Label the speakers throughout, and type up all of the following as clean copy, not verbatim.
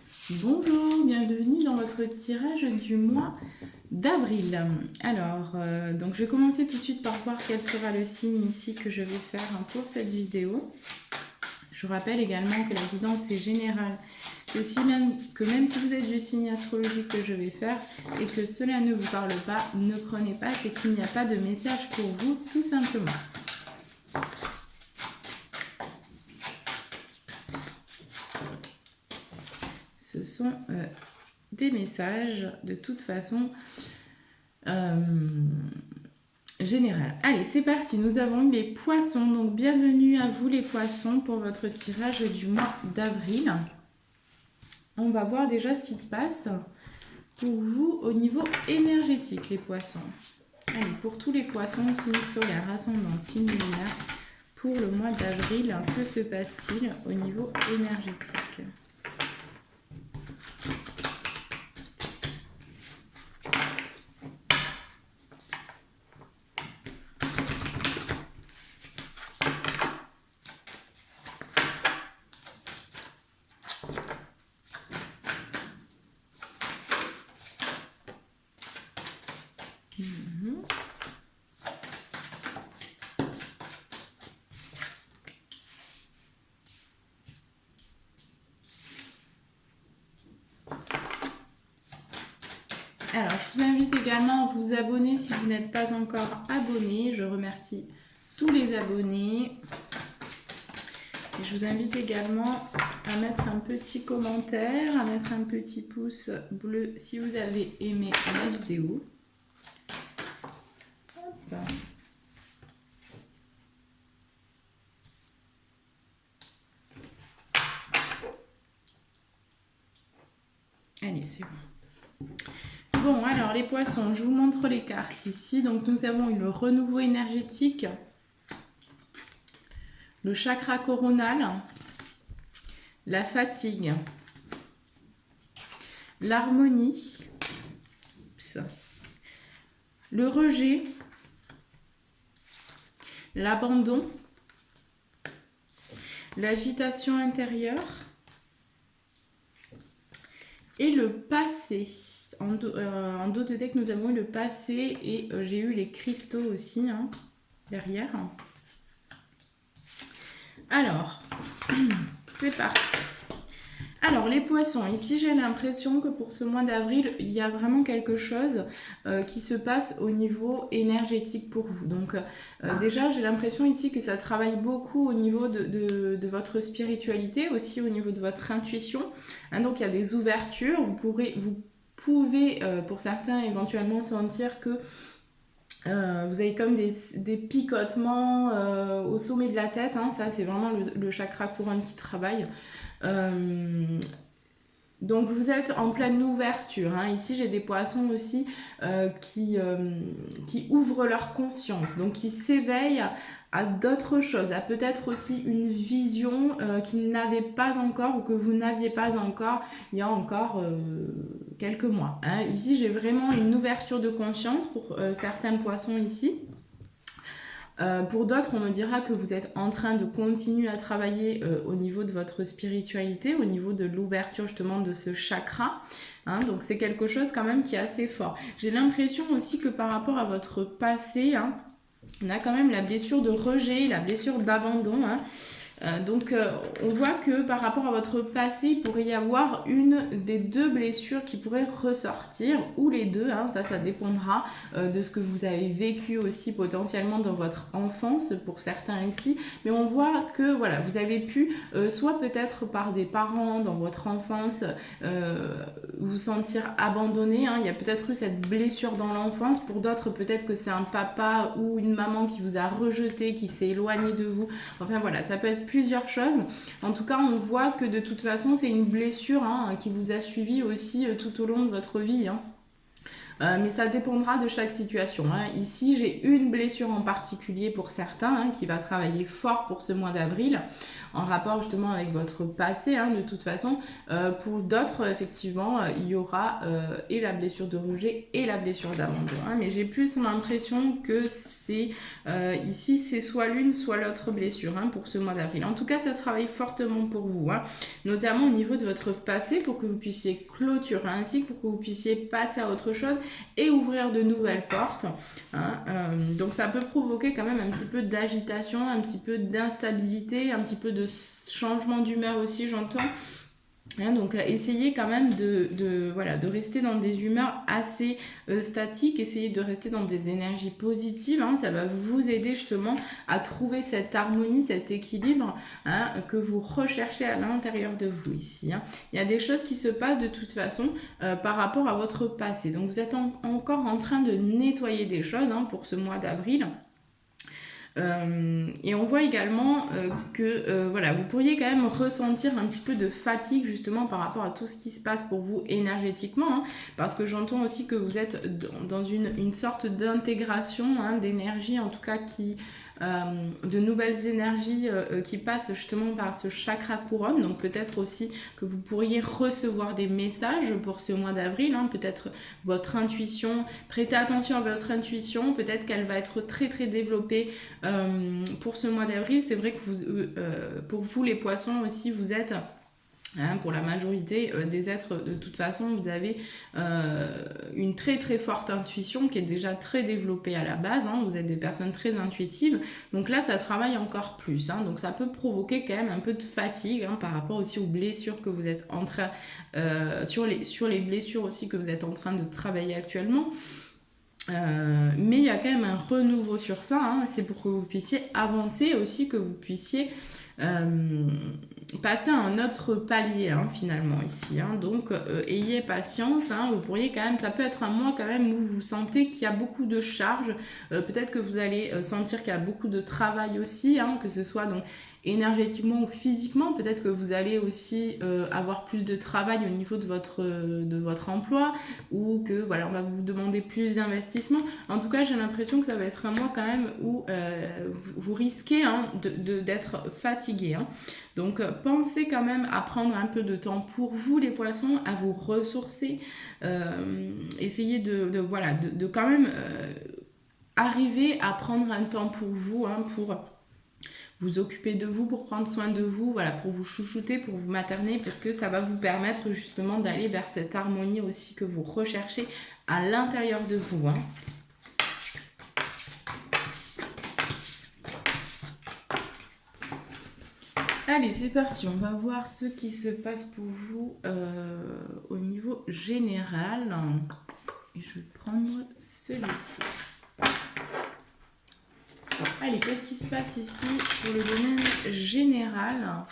Speaker 1: Bonjour, bienvenue dans votre tirage du mois d'avril. Alors, donc je vais commencer tout de suite par voir quel sera le signe ici que je vais faire pour cette vidéo. Je vous rappelle également que la guidance est générale, que même si vous êtes du signe astrologique que je vais faire et que cela ne vous parle pas, ne prenez pas, c'est qu'il n'y a pas de message pour vous, tout simplement. Ce sont des messages de toute façon générale. Allez, c'est parti. Nous avons eu les poissons. Donc, bienvenue à vous les poissons pour votre tirage du mois d'avril. On va voir déjà ce qui se passe pour vous au niveau énergétique, les poissons. Allez, pour tous les poissons, signe solaire, ascendant, signe lunaire, pour le mois d'avril, que se passe-t-il au niveau énergétique ? Alors, je vous invite également à vous abonner si vous n'êtes pas encore abonné. Je remercie tous les abonnés. Et je vous invite également à mettre un petit commentaire, à mettre un petit pouce bleu si vous avez aimé la vidéo. Hop. Allez, c'est bon. Bon, alors les poissons, je vous montre les cartes ici. Donc nous avons eu le renouveau énergétique, le chakra coronal, la fatigue, l'harmonie, le rejet, l'abandon, l'agitation intérieure et le passé. En dos de deck, nous avons eu le passé et j'ai eu les cristaux aussi derrière. Alors, c'est parti. Alors, les poissons, ici j'ai l'impression que pour ce mois d'avril, il y a vraiment quelque chose qui se passe au niveau énergétique pour vous. Donc, déjà, j'ai l'impression ici que ça travaille beaucoup au niveau de votre spiritualité, aussi au niveau de votre intuition. Donc, il y a des ouvertures. Vous pouvez, pour certains, éventuellement sentir que vous avez comme des picotements au sommet de la tête. Ça, c'est vraiment le chakra couronne qui travaille. Donc vous êtes en pleine ouverture. Ici j'ai des poissons aussi qui ouvrent leur conscience, donc qui s'éveillent à d'autres choses, à peut-être aussi une vision qu'ils n'avaient pas encore ou que vous n'aviez pas encore il y a encore quelques mois. Ici j'ai vraiment une ouverture de conscience pour certains poissons ici. Pour d'autres, on me dira que vous êtes en train de continuer à travailler au niveau de votre spiritualité, au niveau de l'ouverture justement de ce chakra. Donc c'est quelque chose quand même qui est assez fort. J'ai l'impression aussi que par rapport à votre passé, on a quand même la blessure de rejet, la blessure d'abandon. Donc on voit que par rapport à votre passé, il pourrait y avoir une des deux blessures qui pourrait ressortir, ou les deux, ça dépendra de ce que vous avez vécu aussi potentiellement dans votre enfance pour certains ici, mais on voit que voilà, vous avez pu soit peut-être par des parents dans votre enfance vous sentir abandonné, il y a peut-être eu cette blessure dans l'enfance, pour d'autres peut-être que c'est un papa ou une maman qui vous a rejeté, qui s'est éloigné de vous, enfin voilà, ça peut être plusieurs choses. En tout cas, on voit que de toute façon, c'est une blessure qui vous a suivi aussi tout au long de votre vie. mais ça dépendra de chaque situation, hein. Ici, j'ai une blessure en particulier pour certains, hein, qui va travailler fort pour ce mois d'avril, en rapport justement avec votre passé, hein, de toute façon. Pour d'autres, effectivement, il y aura et la blessure de rejet et la blessure d'abandon, hein, mais j'ai plus l'impression que c'est ici, c'est soit l'une, soit l'autre blessure, hein, pour ce mois d'avril. En tout cas, ça travaille fortement pour vous, hein, notamment au niveau de votre passé, pour que vous puissiez clôturer ainsi, pour que vous puissiez passer à autre chose et ouvrir de nouvelles portes, hein. Donc ça peut provoquer quand même un petit peu d'agitation, un petit peu d'instabilité, un petit peu de changement d'humeur aussi, j'entends. Hein, donc essayez quand même voilà, de rester dans des humeurs assez statiques, essayez de rester dans des énergies positives, hein, ça va vous aider justement à trouver cette harmonie, cet équilibre, hein, que vous recherchez à l'intérieur de vous ici, hein. Il y a des choses qui se passent de toute façon par rapport à votre passé, donc vous êtes encore en train de nettoyer des choses, hein, pour ce mois d'avril. Et on voit également que voilà, vous pourriez quand même ressentir un petit peu de fatigue justement par rapport à tout ce qui se passe pour vous énergétiquement, hein, parce que j'entends aussi que vous êtes dans une sorte d'intégration, hein, d'énergie en tout cas de nouvelles énergies qui passent justement par ce chakra couronne, donc peut-être aussi que vous pourriez recevoir des messages pour ce mois d'avril, hein, peut-être votre intuition, prêtez attention à votre intuition, peut-être qu'elle va être très très développée pour ce mois d'avril. C'est vrai que pour vous les poissons aussi, vous êtes... Hein, pour la majorité des êtres, de toute façon, vous avez une très très forte intuition qui est déjà très développée à la base, hein. Vous êtes des personnes très intuitives, donc là ça travaille encore plus, hein. Donc ça peut provoquer quand même un peu de fatigue, hein, par rapport aussi aux blessures que vous êtes en train, sur les blessures aussi que vous êtes en train de travailler actuellement. Mais il y a quand même un renouveau sur ça, hein. C'est pour que vous puissiez avancer aussi, que vous puissiez passer à un autre palier, hein, finalement ici, hein. Donc ayez patience, hein. Vous pourriez quand même, ça peut être un mois quand même où vous sentez qu'il y a beaucoup de charges, peut-être que vous allez sentir qu'il y a beaucoup de travail aussi, hein, que ce soit donc énergétiquement ou physiquement, peut-être que vous allez aussi avoir plus de travail au niveau de votre emploi, ou que voilà, on va vous demander plus d'investissement. En tout cas, j'ai l'impression que ça va être un mois quand même où vous risquez, hein, d'être fatigué, hein. Donc pensez quand même à prendre un peu de temps pour vous les poissons, à vous ressourcer, essayez de quand même arriver à prendre un temps pour vous, hein, pour vous occuper de vous, pour prendre soin de vous, voilà, pour vous chouchouter, pour vous materner, parce que ça va vous permettre justement d'aller vers cette harmonie aussi que vous recherchez à l'intérieur de vous, hein. Allez, c'est parti, on va voir ce qui se passe pour vous au niveau général. Et je vais prendre celui-ci. Allez, qu'est-ce qui se passe ici pour le domaine général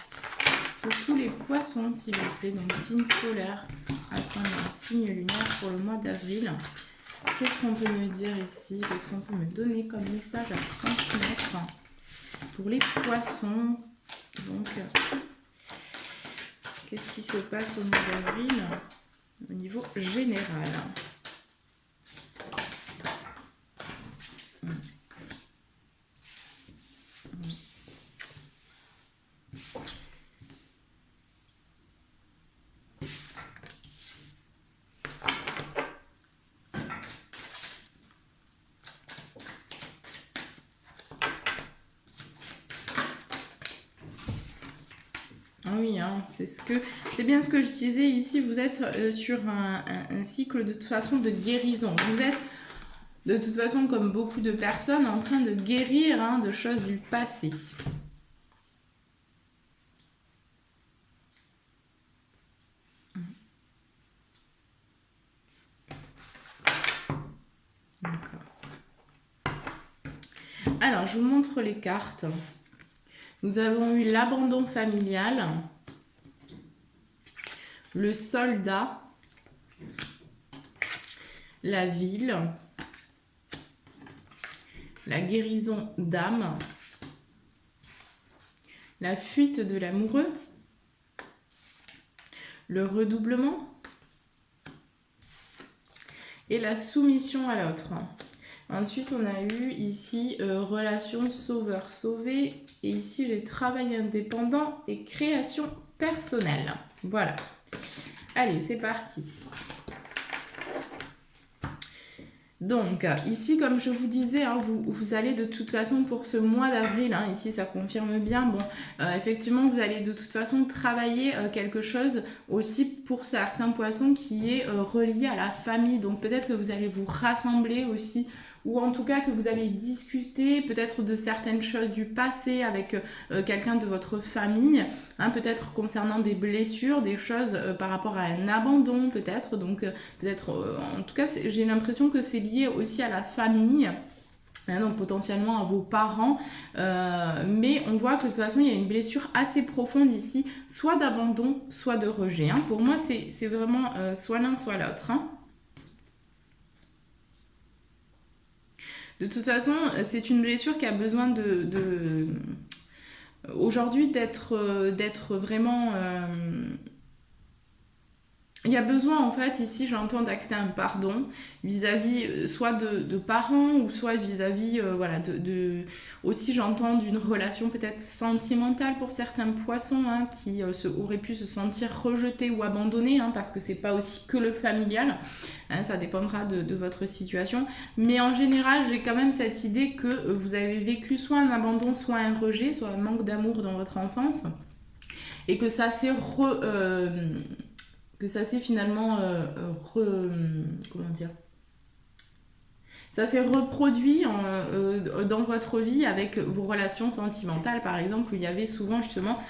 Speaker 1: pour tous les poissons, s'il vous plaît? Donc, signe solaire, ascendant, signe lunaire pour le mois d'avril. Qu'est-ce qu'on peut me dire ici? Qu'est-ce qu'on peut me donner comme message à transmettre pour les poissons? Donc, qu'est-ce qui se passe au mois d'avril au niveau général? Oui, hein, c'est bien ce que je disais ici, vous êtes sur un cycle de toute façon de guérison. Vous êtes de toute façon, comme beaucoup de personnes, en train de guérir, hein, de choses du passé. D'accord. Alors, je vous montre les cartes. Nous avons eu l'abandon familial, le soldat, la ville, la guérison d'âme, la fuite de l'amoureux, le redoublement et la soumission à l'autre. Ensuite, on a eu ici relation sauveur-sauvé. Et ici, j'ai travail indépendant et création personnelle. Voilà. Allez, c'est parti. Donc, ici, comme je vous disais, hein, vous allez de toute façon pour ce mois d'avril, hein, ici ça confirme bien, bon, effectivement, vous allez de toute façon travailler quelque chose aussi pour certains poissons qui est relié à la famille. Donc, peut-être que vous allez vous rassembler aussi, ou en tout cas que vous allez discuter peut-être de certaines choses du passé avec quelqu'un de votre famille, hein, peut-être concernant des blessures, des choses par rapport à un abandon peut-être, donc peut-être, en tout cas j'ai l'impression que c'est lié aussi à la famille. Donc potentiellement à vos parents, mais on voit que de toute façon il y a une blessure assez profonde ici, soit d'abandon, soit de rejet. Hein. Pour moi c'est vraiment soit l'un soit l'autre. Hein. De toute façon, c'est une blessure qui a besoin aujourd'hui d'être vraiment... Il y a besoin en fait ici, j'entends d'acter un pardon vis-à-vis soit de parents ou soit vis-à-vis voilà aussi j'entends d'une relation peut-être sentimentale pour certains poissons hein, qui auraient pu se sentir rejetés ou abandonnés hein, parce que c'est pas aussi que le familial, hein, ça dépendra de votre situation, mais en général j'ai quand même cette idée que vous avez vécu soit un abandon, soit un rejet, soit un manque d'amour dans votre enfance et que ça s'est finalement comment dire, ça s'est reproduit dans votre vie avec vos relations sentimentales par exemple où il y avait souvent justement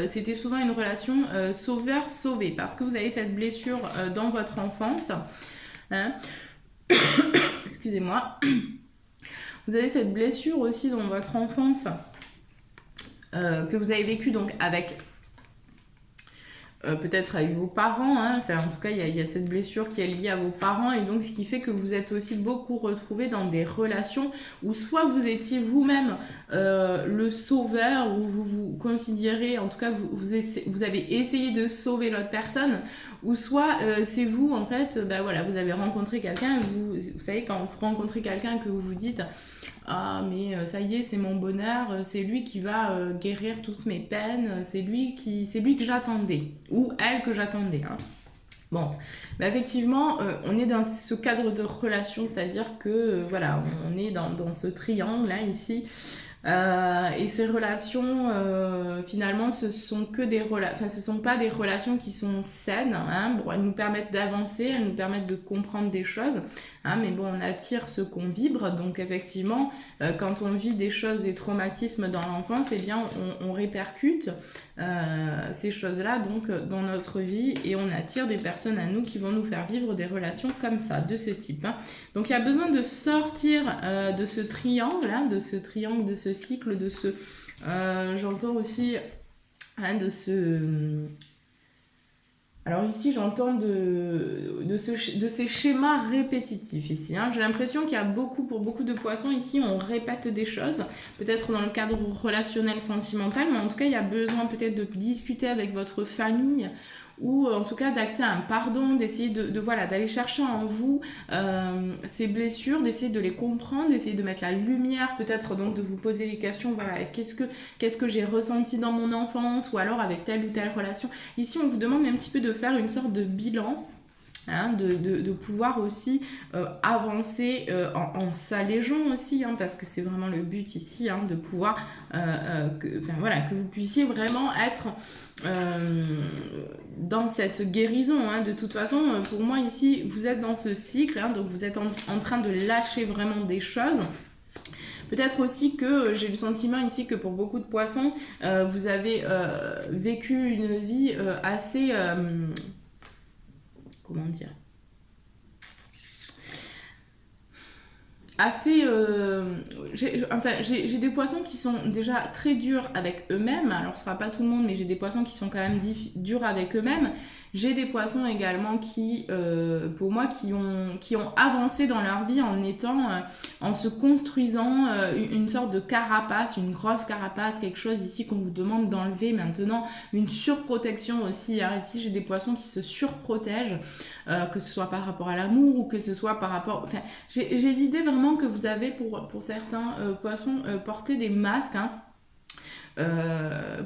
Speaker 1: c'était souvent une relation sauveur-sauvé parce que vous avez cette blessure dans votre enfance hein. Excusez-moi, vous avez cette blessure aussi dans votre enfance que vous avez vécue donc avec peut-être avec vos parents, hein. Enfin en tout cas il y a cette blessure qui est liée à vos parents et donc ce qui fait que vous êtes aussi beaucoup retrouvés dans des relations où soit vous étiez vous-même le sauveur ou vous vous considérez, en tout cas vous avez essayé de sauver l'autre personne ou soit c'est vous en fait, ben voilà, vous avez rencontré quelqu'un, vous savez quand vous rencontrez quelqu'un que vous vous dites ah mais ça y est c'est mon bonheur, c'est lui qui va guérir toutes mes peines, c'est lui que j'attendais ou elle que j'attendais hein. Bon, bah effectivement on est dans ce cadre de relation, c'est-à-dire que voilà on est dans ce triangle là ici et ces relations finalement ce sont pas des relations qui sont saines hein. Bon, elles nous permettent d'avancer, elles nous permettent de comprendre des choses hein, mais bon on attire ce qu'on vibre donc effectivement quand on vit des choses, des traumatismes dans l'enfance eh bien on répercute ces choses là donc dans notre vie et on attire des personnes à nous qui vont nous faire vivre des relations comme ça, de ce type hein. Donc il y a besoin de sortir de ce triangle hein, de ce cycle, de ce j'entends aussi hein, de ce alors ici j'entends de ces schémas répétitifs ici hein. J'ai l'impression qu'il y a pour beaucoup de poissons ici on répète des choses peut-être dans le cadre relationnel sentimental mais en tout cas il y a besoin peut-être de discuter avec votre famille ou en tout cas d'acter un pardon, d'essayer voilà, d'aller chercher en vous ces blessures, d'essayer de les comprendre, d'essayer de mettre la lumière, peut-être donc de vous poser les questions, voilà, qu'est-ce que j'ai ressenti dans mon enfance ou alors avec telle ou telle relation. Ici on vous demande un petit peu de faire une sorte de bilan. Hein, de pouvoir aussi avancer en s'allégeant aussi hein, parce que c'est vraiment le but ici hein, de pouvoir que vous puissiez vraiment être dans cette guérison hein. De toute façon pour moi ici vous êtes dans ce cycle hein, donc vous êtes en train de lâcher vraiment des choses. Peut-être aussi que j'ai le sentiment ici que pour beaucoup de poissons vous avez vécu une vie assez comment dire, assez j'ai des poissons qui sont déjà très durs avec eux-mêmes, alors ce sera pas tout le monde mais j'ai des poissons qui sont quand même durs avec eux-mêmes. J'ai des poissons également qui, pour moi, qui ont avancé dans leur vie en se construisant une sorte de carapace, une grosse carapace, quelque chose ici qu'on vous demande d'enlever maintenant, une surprotection aussi. Hein. Ici, j'ai des poissons qui se surprotègent, que ce soit par rapport à l'amour ou que ce soit par rapport... Enfin, j'ai l'idée vraiment que vous avez pour certains poissons porter des masques, hein,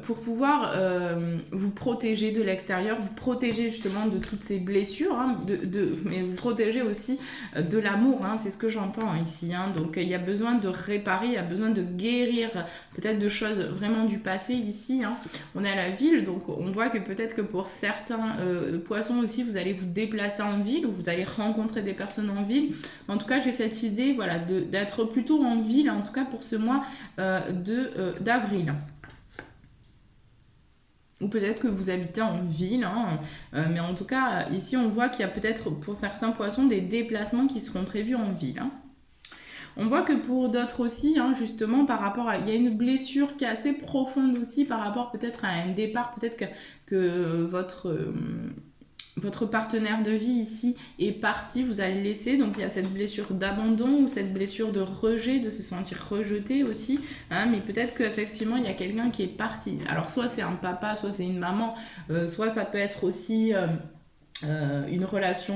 Speaker 1: pour pouvoir vous protéger de l'extérieur, vous protéger justement de toutes ces blessures, hein, mais vous protéger aussi de l'amour, hein, c'est ce que j'entends ici. Hein. Donc il y a besoin de réparer, il y a besoin de guérir peut-être de choses vraiment du passé ici. Hein. On est à la ville, donc on voit que peut-être que pour certains poissons aussi, vous allez vous déplacer en ville ou vous allez rencontrer des personnes en ville. En tout cas, j'ai cette idée voilà, d'être plutôt en ville, en tout cas pour ce mois d'avril. Ou peut-être que vous habitez en ville, hein, mais en tout cas, ici, on voit qu'il y a peut-être pour certains poissons des déplacements qui seront prévus en ville. Hein. On voit que pour d'autres aussi, hein, justement, par rapport à... Il y a une blessure qui est assez profonde aussi par rapport peut-être à un départ, peut-être que votre partenaire de vie ici est parti, vous allez le laisser, donc il y a cette blessure d'abandon ou cette blessure de rejet, de se sentir rejeté aussi, hein, mais peut-être qu'effectivement il y a quelqu'un qui est parti. Alors soit c'est un papa, soit c'est une maman, soit ça peut être aussi une relation...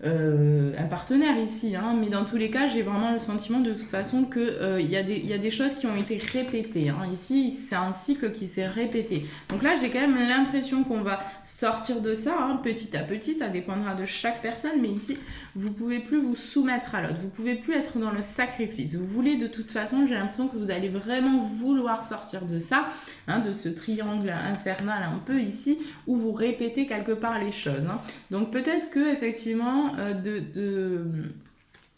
Speaker 1: un partenaire ici, hein, mais dans tous les cas j'ai vraiment le sentiment de toute façon que y a des choses qui ont été répétées, hein. Ici c'est un cycle qui s'est répété, donc là j'ai quand même l'impression qu'on va sortir de ça, hein, petit à petit, ça dépendra de chaque personne, mais ici vous pouvez plus vous soumettre à l'autre, vous pouvez plus être dans le sacrifice, vous voulez de toute façon, j'ai l'impression que vous allez vraiment vouloir sortir de ça, hein, de ce triangle infernal un peu ici où vous répétez quelque part les choses, hein. Donc peut-être que effectivement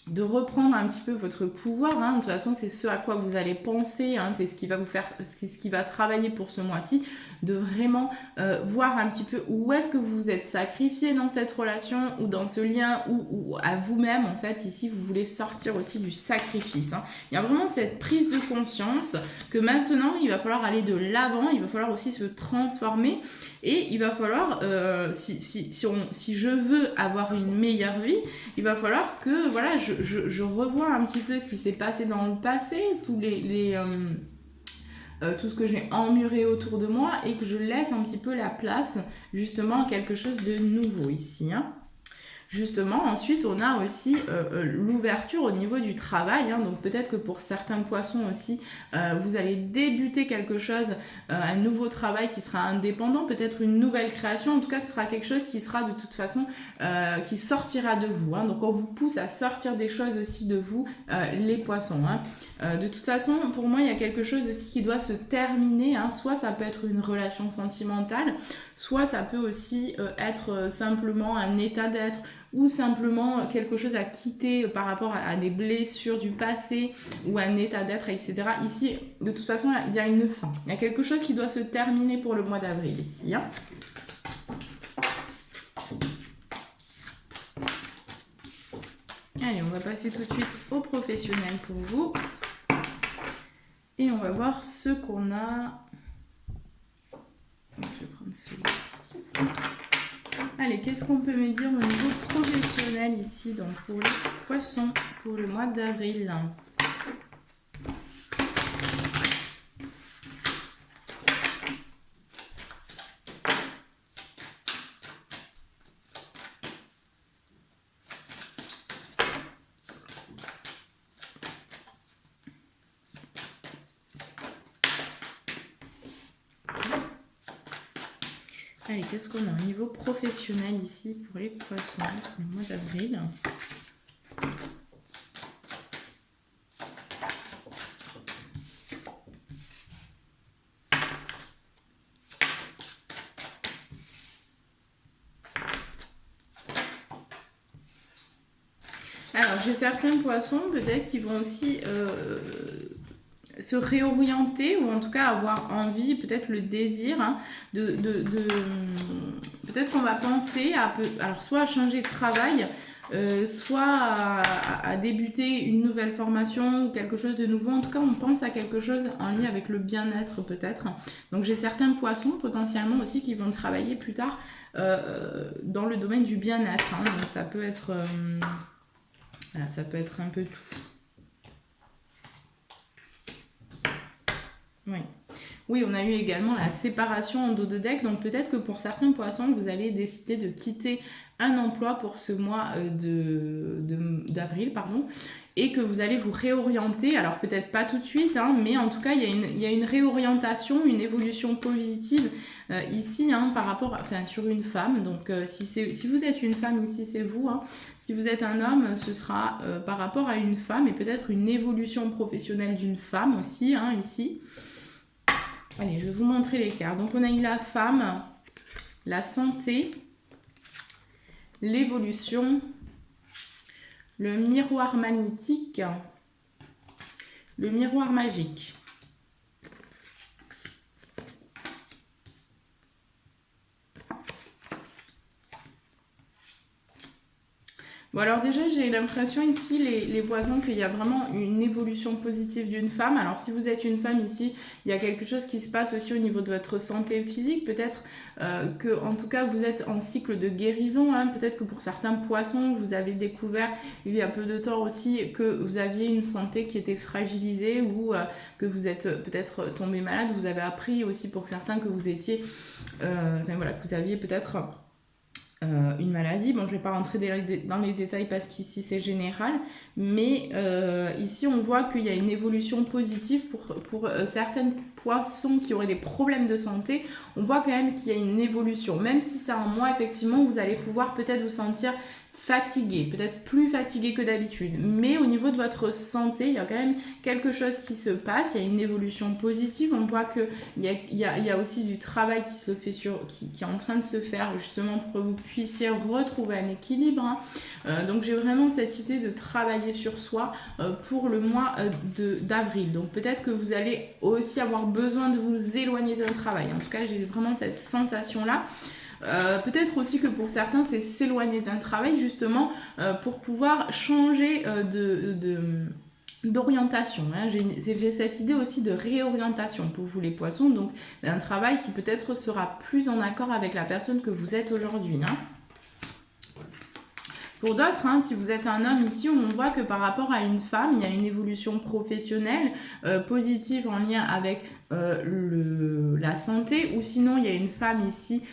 Speaker 1: de reprendre un petit peu votre pouvoir, hein. De toute façon c'est ce à quoi vous allez penser, hein. C'est ce qui va vous faire, ce qui va travailler pour ce mois-ci, de vraiment voir un petit peu où est-ce que vous vous êtes sacrifié dans cette relation ou dans ce lien ou à vous-même en fait. Ici vous voulez sortir aussi du sacrifice, hein. Il y a vraiment cette prise de conscience que maintenant il va falloir aller de l'avant, il va falloir aussi se transformer et il va falloir si je veux avoir une meilleure vie, il va falloir que voilà je revois un petit peu ce qui s'est passé dans le passé, tout ce que j'ai emmuré autour de moi et que je laisse un petit peu la place justement à quelque chose de nouveau ici, hein. Justement, ensuite, on a aussi l'ouverture au niveau du travail, hein. Donc peut-être que pour certains poissons aussi, vous allez débuter quelque chose, un nouveau travail qui sera indépendant, peut-être une nouvelle création. En tout cas, ce sera quelque chose qui sera de toute façon, qui sortira de vous, hein. Donc on vous pousse à sortir des choses aussi de vous, les poissons, hein. De toute façon, pour moi, il y a quelque chose aussi qui doit se terminer, hein. Soit ça peut être une relation sentimentale, soit ça peut aussi être simplement un état d'être, ou simplement quelque chose à quitter par rapport à des blessures du passé ou un état d'être, etc. Ici, de toute façon, il y a une fin. Il y a quelque chose qui doit se terminer pour le mois d'avril ici, hein. Allez, on va passer tout de suite au professionnel pour vous. Et on va voir ce qu'on a. Je vais prendre celui-ci. Allez, qu'est-ce qu'on peut me dire au niveau professionnel ici, donc pour les poissons, pour le mois d'avril? Allez, qu'est-ce qu'on a au niveau professionnel ici pour les poissons pour le mois d'avril? Alors, j'ai certains poissons peut-être qui vont aussi se réorienter ou en tout cas avoir envie, peut-être le désir, hein, peut-être qu'on va penser à alors soit à changer de travail, soit à débuter une nouvelle formation ou quelque chose de nouveau. En tout cas, on pense à quelque chose en lien avec le bien-être peut-être. Donc j'ai certains poissons potentiellement aussi qui vont travailler plus tard dans le domaine du bien-être. Hein. Donc ça peut être, voilà, ça peut être un peu tout. Oui. Oui, on a eu également la séparation en dos de deck, donc peut-être que pour certains poissons, vous allez décider de quitter un emploi pour ce mois d'avril, pardon, et que vous allez vous réorienter, alors peut-être pas tout de suite, hein, mais en tout cas, il y a une réorientation, une évolution positive ici, hein, par rapport, enfin, sur une femme, donc si vous êtes une femme ici, c'est vous, hein. Si vous êtes un homme, ce sera par rapport à une femme, et peut-être une évolution professionnelle d'une femme aussi, hein, ici. Allez, je vais vous montrer les cartes. Donc, on a eu la femme, la santé, l'évolution, le miroir magnétique, le miroir magique. Bon alors déjà j'ai l'impression ici les poissons qu'il y a vraiment une évolution positive d'une femme. Alors si vous êtes une femme ici, il y a quelque chose qui se passe aussi au niveau de votre santé physique. Peut-être que en tout cas vous êtes en cycle de guérison. Hein. Peut-être que pour certains poissons vous avez découvert il y a peu de temps aussi que vous aviez une santé qui était fragilisée ou que vous êtes peut-être tombé malade. Vous avez appris aussi pour certains que vous étiez, enfin voilà, que vous aviez peut-être une maladie. Bon, je ne vais pas rentrer dans les détails parce qu'ici c'est général, mais ici on voit qu'il y a une évolution positive pour certains poissons qui auraient des problèmes de santé. On voit quand même qu'il y a une évolution, même si c'est un mois, effectivement, vous allez pouvoir peut-être vous sentir fatigué, peut-être plus fatigué que d'habitude, mais au niveau de votre santé, il y a quand même quelque chose qui se passe, il y a une évolution positive, on voit qu'il y a aussi du travail qui se fait qui est en train de se faire justement pour que vous puissiez retrouver un équilibre. Hein. Donc j'ai vraiment cette idée de travailler sur soi pour le mois d'avril, donc peut-être que vous allez aussi avoir besoin de vous éloigner d'un travail, en tout cas j'ai vraiment cette sensation-là. Peut-être aussi que pour certains c'est s'éloigner d'un travail justement pour pouvoir changer d'orientation. Hein. J'ai cette idée aussi de réorientation pour vous les poissons, donc d'un travail qui peut-être sera plus en accord avec la personne que vous êtes aujourd'hui. Hein. Pour d'autres, hein, si vous êtes un homme ici, on voit que par rapport à une femme, il y a une évolution professionnelle positive en lien avec la santé, ou sinon il y a une femme ici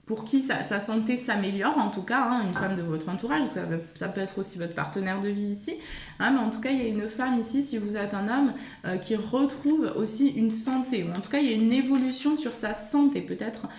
Speaker 1: pour qui sa santé s'améliore, en tout cas, hein, une femme de votre entourage, ça peut être aussi votre partenaire de vie ici, hein, mais en tout cas, il y a une femme ici, si vous êtes un homme, qui retrouve aussi une santé, ou en tout cas, il y a une évolution sur sa santé, peut-être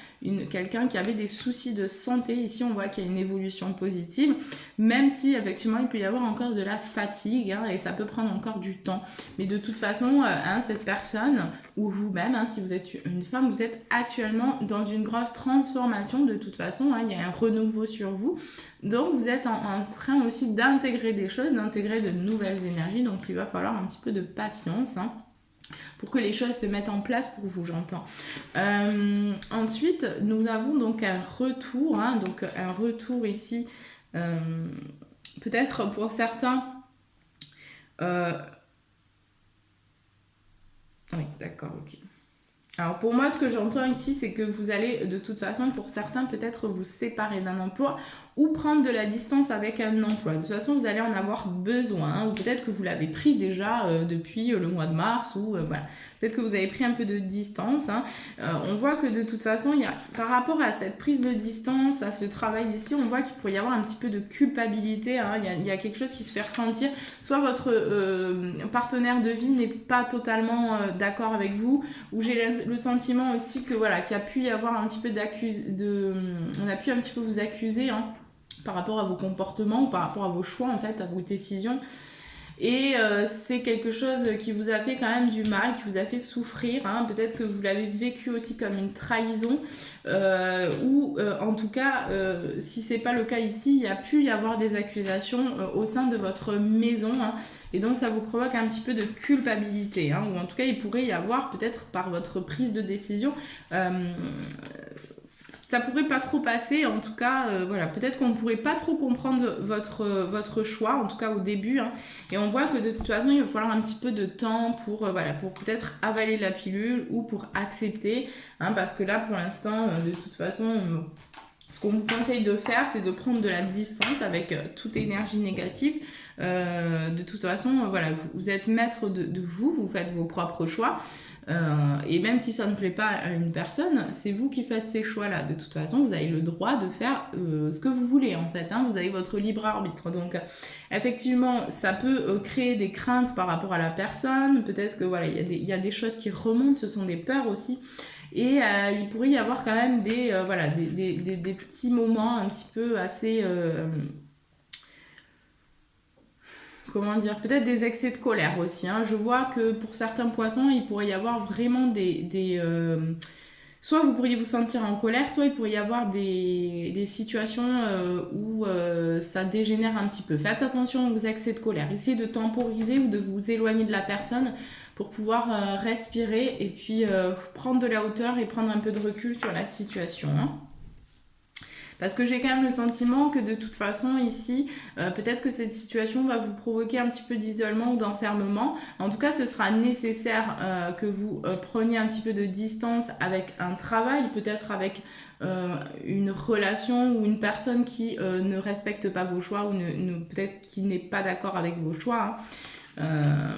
Speaker 1: quelqu'un qui avait des soucis de santé, ici, on voit qu'il y a une évolution positive, même si, effectivement, il peut y avoir encore de la fatigue, hein, et ça peut prendre encore du temps, mais de toute façon, hein, cette personne, ou vous-même, hein, si vous êtes une femme, vous êtes actuellement dans une grosse transformation, de toute façon, hein, il y a un renouveau sur vous, donc vous êtes en train aussi d'intégrer des choses, d'intégrer de nouvelles énergies, donc il va falloir un petit peu de patience, hein, pour que les choses se mettent en place pour vous, j'entends. Ensuite, nous avons donc un retour, hein, donc un retour ici, peut-être pour certains... Oui, d'accord, ok. Alors pour moi, ce que j'entends ici, c'est que vous allez de toute façon, pour certains, peut-être vous séparer d'un emploi ou prendre de la distance avec un emploi. De toute façon, vous allez en avoir besoin, hein, ou peut-être que vous l'avez pris déjà depuis le mois de mars, ou voilà. Peut-être que vous avez pris un peu de distance. Hein. On voit que de toute façon, par rapport à cette prise de distance, à ce travail ici, on voit qu'il pourrait y avoir un petit peu de culpabilité. Hein. Il y a quelque chose qui se fait ressentir. Soit votre partenaire de vie n'est pas totalement d'accord avec vous, ou j'ai le sentiment aussi que voilà, qu'il y a pu y avoir un petit peu on a pu un petit peu vous accuser, hein, par rapport à vos comportements ou par rapport à vos choix, en fait, à vos décisions. Et c'est quelque chose qui vous a fait quand même du mal, qui vous a fait souffrir, hein. Peut-être que vous l'avez vécu aussi comme une trahison, ou en tout cas, si c'est pas le cas ici, il y a pu y avoir des accusations au sein de votre maison, hein. Et donc ça vous provoque un petit peu de culpabilité, hein, ou en tout cas il pourrait y avoir peut-être par votre prise de décision ça pourrait pas trop passer, en tout cas, voilà, peut-être qu'on ne pourrait pas trop comprendre votre choix, en tout cas au début, hein, et on voit que de toute façon, il va falloir un petit peu de temps pour, voilà, pour peut-être avaler la pilule ou pour accepter, hein, parce que là, pour l'instant, de toute façon, ce qu'on vous conseille de faire, c'est de prendre de la distance avec toute énergie négative. De toute façon, voilà, vous êtes maître de vous, vous faites vos propres choix. Et même si ça ne plaît pas à une personne, c'est vous qui faites ces choix-là. De toute façon, vous avez le droit de faire ce que vous voulez, en fait. Hein, vous avez votre libre arbitre. Donc, effectivement, ça peut créer des craintes par rapport à la personne. Peut-être que, voilà, il y a des choses qui remontent, ce sont des peurs aussi. Et il pourrait y avoir quand même des petits moments un petit peu assez... comment dire, peut-être des excès de colère aussi. Hein. Je vois que pour certains poissons, il pourrait y avoir vraiment soit vous pourriez vous sentir en colère, soit il pourrait y avoir des situations où ça dégénère un petit peu. Faites attention aux excès de colère. Essayez de temporiser ou de vous éloigner de la personne pour pouvoir respirer et puis prendre de la hauteur et prendre un peu de recul sur la situation. Hein. Parce que j'ai quand même le sentiment que de toute façon ici, peut-être que cette situation va vous provoquer un petit peu d'isolement ou d'enfermement. En tout cas, ce sera nécessaire que vous preniez un petit peu de distance avec un travail, peut-être avec une relation ou une personne qui ne respecte pas vos choix ou peut-être qui n'est pas d'accord avec vos choix. Hein.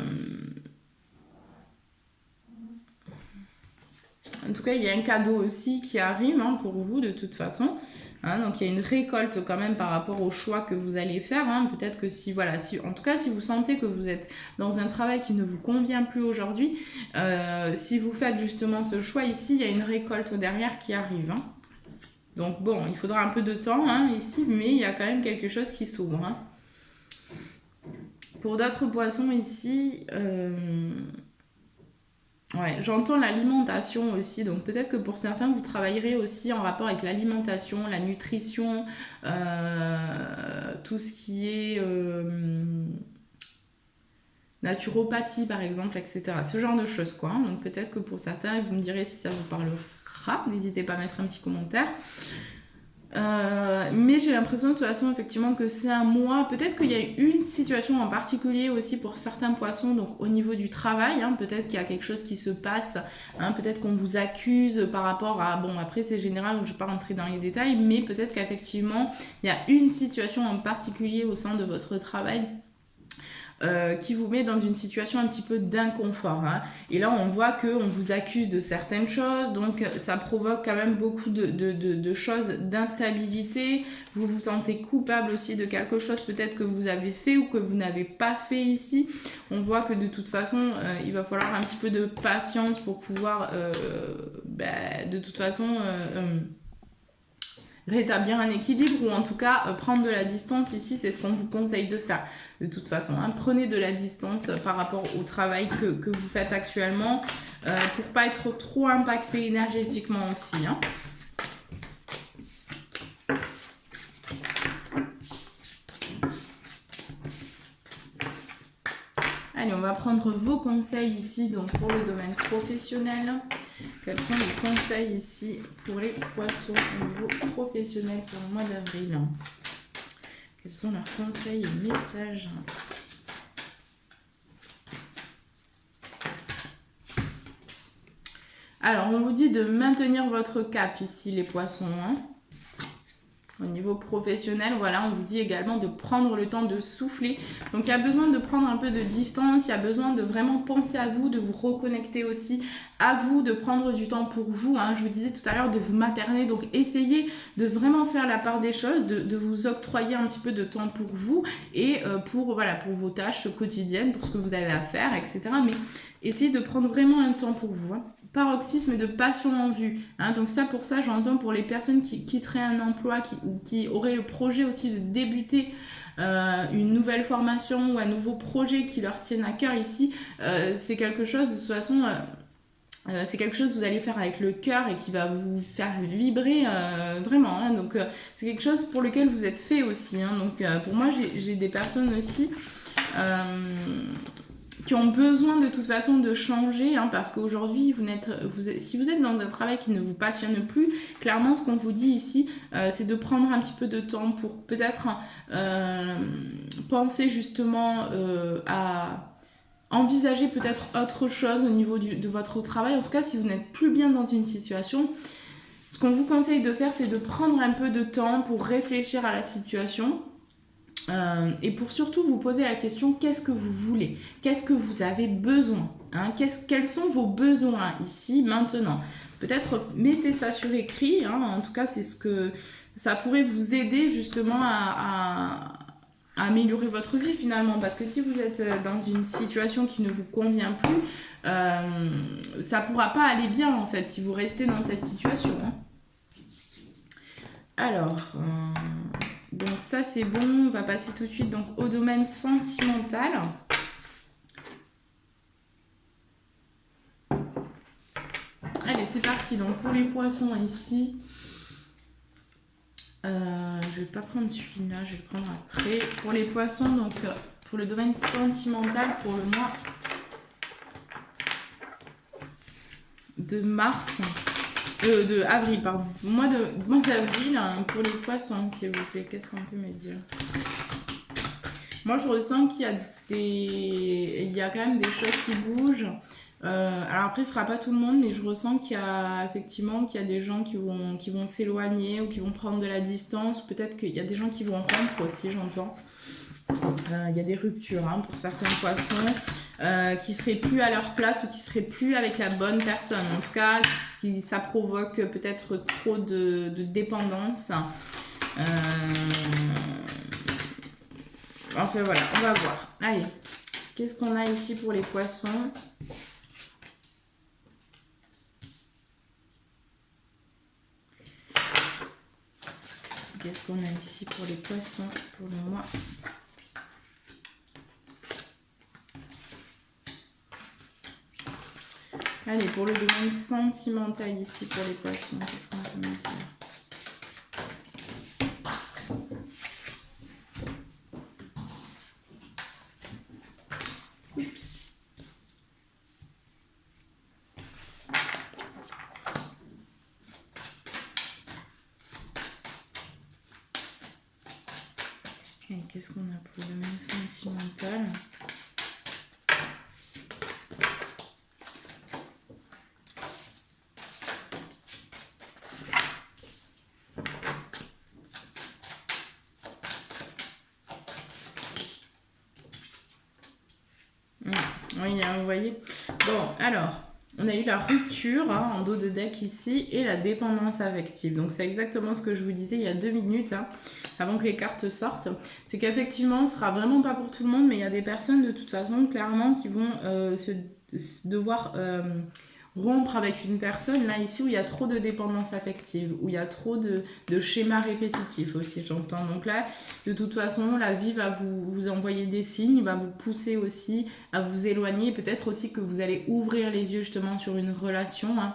Speaker 1: En tout cas, il y a un cadeau aussi qui arrive hein, pour vous de toute façon. Hein, donc il y a une récolte quand même par rapport au choix que vous allez faire. Hein. Peut-être que en tout cas si vous sentez que vous êtes dans un travail qui ne vous convient plus aujourd'hui, si vous faites justement ce choix ici, il y a une récolte derrière qui arrive. Hein. Donc bon, il faudra un peu de temps hein, ici, mais il y a quand même quelque chose qui s'ouvre. Hein. Pour d'autres poissons ici... Ouais, j'entends l'alimentation aussi, donc peut-être que pour certains vous travaillerez aussi en rapport avec l'alimentation, la nutrition, tout ce qui est naturopathie par exemple, etc. Ce genre de choses quoi. Donc peut-être que pour certains, vous me direz si ça vous parlera, n'hésitez pas à mettre un petit commentaire. Mais j'ai l'impression de toute façon effectivement que c'est un mois, peut-être qu'il y a une situation en particulier aussi pour certains poissons, donc au niveau du travail, hein, peut-être qu'il y a quelque chose qui se passe, hein, peut-être qu'on vous accuse par rapport à, bon après c'est général donc je ne vais pas rentrer dans les détails, mais peut-être qu'effectivement il y a une situation en particulier au sein de votre travail qui vous met dans une situation un petit peu d'inconfort. Hein. Et là, on voit qu'on vous accuse de certaines choses, donc ça provoque quand même beaucoup de choses, d'instabilité. Vous vous sentez coupable aussi de quelque chose peut-être que vous avez fait ou que vous n'avez pas fait ici. On voit que de toute façon, il va falloir un petit peu de patience pour pouvoir, de toute façon... rétablir un équilibre ou en tout cas prendre de la distance ici, c'est ce qu'on vous conseille de faire de toute façon. Hein. Prenez de la distance par rapport au travail que vous faites actuellement pour pas être trop impacté énergétiquement aussi. Hein. Allez, on va prendre vos conseils ici donc pour le domaine professionnel. Quels sont les conseils ici pour les poissons au niveau professionnel pour le mois d'avril? Quels sont leurs conseils et messages? Alors, on vous dit de maintenir votre cap ici, les poissons. Hein. Au niveau professionnel, voilà, on vous dit également de prendre le temps de souffler. Donc, il y a besoin de prendre un peu de distance, il y a besoin de vraiment penser à vous, de vous reconnecter aussi à vous, de prendre du temps pour vous. Hein. Je vous disais tout à l'heure de vous materner, donc essayez de vraiment faire la part des choses, de vous octroyer un petit peu de temps pour vous et pour vos tâches quotidiennes, pour ce que vous avez à faire, etc. Mais essayez de prendre vraiment un temps pour vous. Hein. Paroxysme de passion en vue. Hein. Donc pour ça, j'entends pour les personnes qui quitteraient un emploi, qui auraient le projet aussi de débuter une nouvelle formation ou un nouveau projet qui leur tienne à cœur ici, c'est quelque chose de toute façon... c'est quelque chose que vous allez faire avec le cœur et qui va vous faire vibrer vraiment. Hein. Donc c'est quelque chose pour lequel vous êtes fait aussi. Hein. Donc pour moi, j'ai des personnes aussi qui ont besoin de toute façon de changer, hein, parce qu'aujourd'hui, si vous êtes dans un travail qui ne vous passionne plus, clairement, ce qu'on vous dit ici, c'est de prendre un petit peu de temps pour peut-être penser justement à envisager peut-être autre chose au niveau de votre travail. En tout cas, si vous n'êtes plus bien dans une situation, ce qu'on vous conseille de faire, c'est de prendre un peu de temps pour réfléchir à la situation. Et pour surtout vous poser la question, qu'est-ce que vous voulez? Qu'est-ce que vous avez besoin, hein? Quels sont vos besoins ici, maintenant? Peut-être mettez ça sur écrit, hein? En tout cas, c'est ce que ça pourrait vous aider justement à améliorer votre vie finalement. Parce que si vous êtes dans une situation qui ne vous convient plus, ça ne pourra pas aller bien en fait si vous restez dans cette situation, hein. Alors... donc ça c'est bon, on va passer tout de suite donc au domaine sentimental. Allez, c'est parti. Donc pour les poissons ici, je vais pas prendre celui-là, je vais le prendre après. Pour les poissons, donc pour le domaine sentimental, pour le mois de mars, de avril, pardon. Mois d'avril, hein, pour les poissons, s'il vous plaît. Qu'est-ce qu'on peut me dire? Moi, je ressens qu'il y a quand même des choses qui bougent. Alors après, ce sera pas tout le monde, mais je ressens qu'il y a des gens qui vont s'éloigner ou qui vont prendre de la distance. Peut-être qu'il y a des gens qui vont rompre aussi, j'entends. Il y a des ruptures, hein, pour certains poissons qui seraient plus à leur place ou qui seraient plus avec la bonne personne. En tout cas, ça provoque peut-être trop de dépendance. Enfin voilà, on va voir. Allez, qu'est-ce qu'on a ici pour les poissons? Qu'est-ce qu'on a ici pour les poissons pour le mois? Allez, pour le domaine sentimental ici pour les poissons, qu'est-ce qu'on peut me dire? Oups. Et qu'est-ce qu'on a pour le domaine sentimental? Oui, vous voyez. Bon, alors, on a eu la rupture, hein, en dos de deck ici et la dépendance affective. Donc, c'est exactement ce que je vous disais il y a 2 minutes, hein, avant que les cartes sortent. C'est qu'effectivement, ce sera vraiment pas pour tout le monde, mais il y a des personnes de toute façon, clairement, qui vont devoir rompre avec une personne, là, ici, où il y a trop de dépendance affective, où il y a trop de schémas répétitifs aussi, j'entends. Donc là, de toute façon, la vie va vous envoyer des signes, va vous pousser aussi à vous éloigner, peut-être aussi que vous allez ouvrir les yeux justement sur une relation, hein.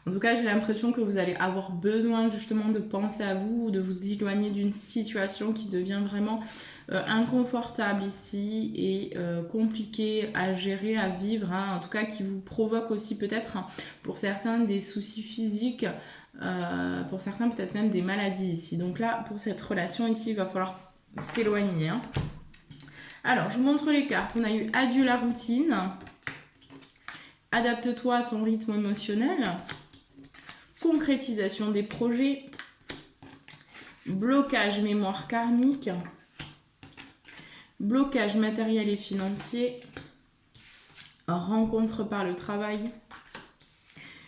Speaker 1: En tout cas, j'ai l'impression que vous allez avoir besoin justement de penser à vous, de vous éloigner d'une situation qui devient vraiment inconfortable ici et compliquée à gérer, à vivre, hein. En tout cas, qui vous provoque aussi peut-être, hein, pour certains des soucis physiques, pour certains peut-être même des maladies ici. Donc là, pour cette relation ici, il va falloir s'éloigner, hein. Alors, je vous montre les cartes. On a eu adieu la routine, adapte-toi à son rythme émotionnel, concrétisation des projets, blocage mémoire karmique, blocage matériel et financier, rencontre par le travail,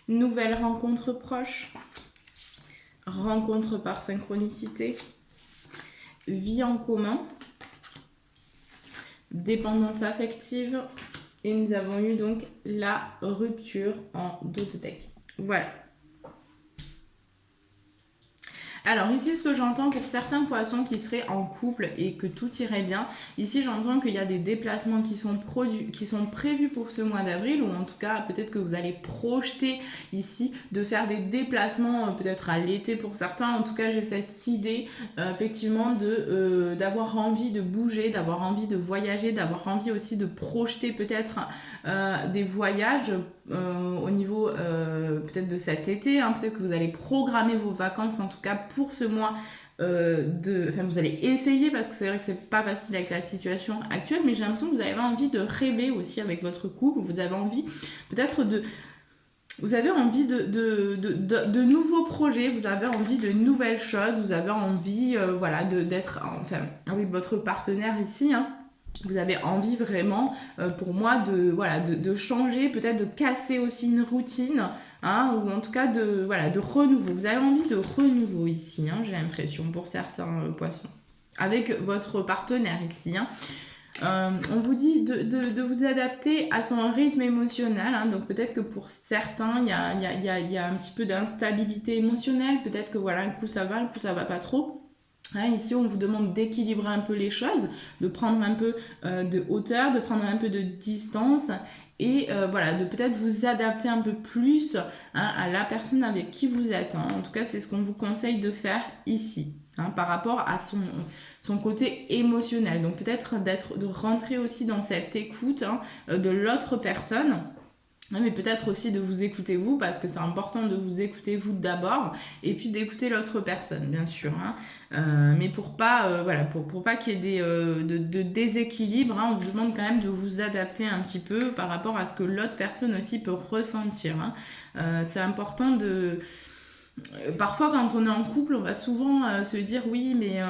Speaker 1: nouvelle rencontre proche, rencontre par synchronicité, vie en commun, dépendance affective, et nous avons eu donc la rupture en dos de deck. Voilà. Alors ici, ce que j'entends pour certains poissons qui seraient en couple et que tout irait bien, ici j'entends qu'il y a des déplacements qui sont prévus pour ce mois d'avril, ou en tout cas peut-être que vous allez projeter ici de faire des déplacements peut-être à l'été pour certains. En tout cas, j'ai cette idée effectivement d'avoir envie de bouger, d'avoir envie de voyager, d'avoir envie aussi de projeter peut-être des voyages au niveau peut-être de cet été, hein. Peut-être que vous allez programmer vos vacances en tout cas pour ce mois vous allez essayer, parce que c'est vrai que c'est pas facile avec la situation actuelle, mais j'ai l'impression que vous avez envie de rêver aussi avec votre couple, vous avez envie peut-être vous avez envie de nouveaux projets, vous avez envie de nouvelles choses, vous avez envie d'être avec votre partenaire ici, hein. Vous avez envie vraiment, pour moi, de changer, peut-être de casser aussi une routine, hein, ou en tout cas de renouveau. Vous avez envie de renouveau ici, hein, j'ai l'impression, pour certains poissons. Avec votre partenaire ici, hein. On vous dit de vous adapter à son rythme émotionnel, hein. Donc peut-être que pour certains, il y a un petit peu d'instabilité émotionnelle. Peut-être que un coup ça va pas trop. Hein, ici, on vous demande d'équilibrer un peu les choses, de prendre un peu de hauteur, de prendre un peu de distance et de peut-être vous adapter un peu plus, hein, à la personne avec qui vous êtes, hein. En tout cas, c'est ce qu'on vous conseille de faire ici, hein, par rapport à son côté émotionnel. Donc peut-être de rentrer aussi dans cette écoute, hein, de l'autre personne. Mais peut-être aussi de vous écouter vous, parce que c'est important de vous écouter vous d'abord, et puis d'écouter l'autre personne, bien sûr, hein. Mais pour pas, pour pas qu'il y ait de déséquilibre, hein, on vous demande quand même de vous adapter un petit peu par rapport à ce que l'autre personne aussi peut ressentir, hein. C'est important de... Parfois, quand on est en couple, on va souvent se dire oui, mais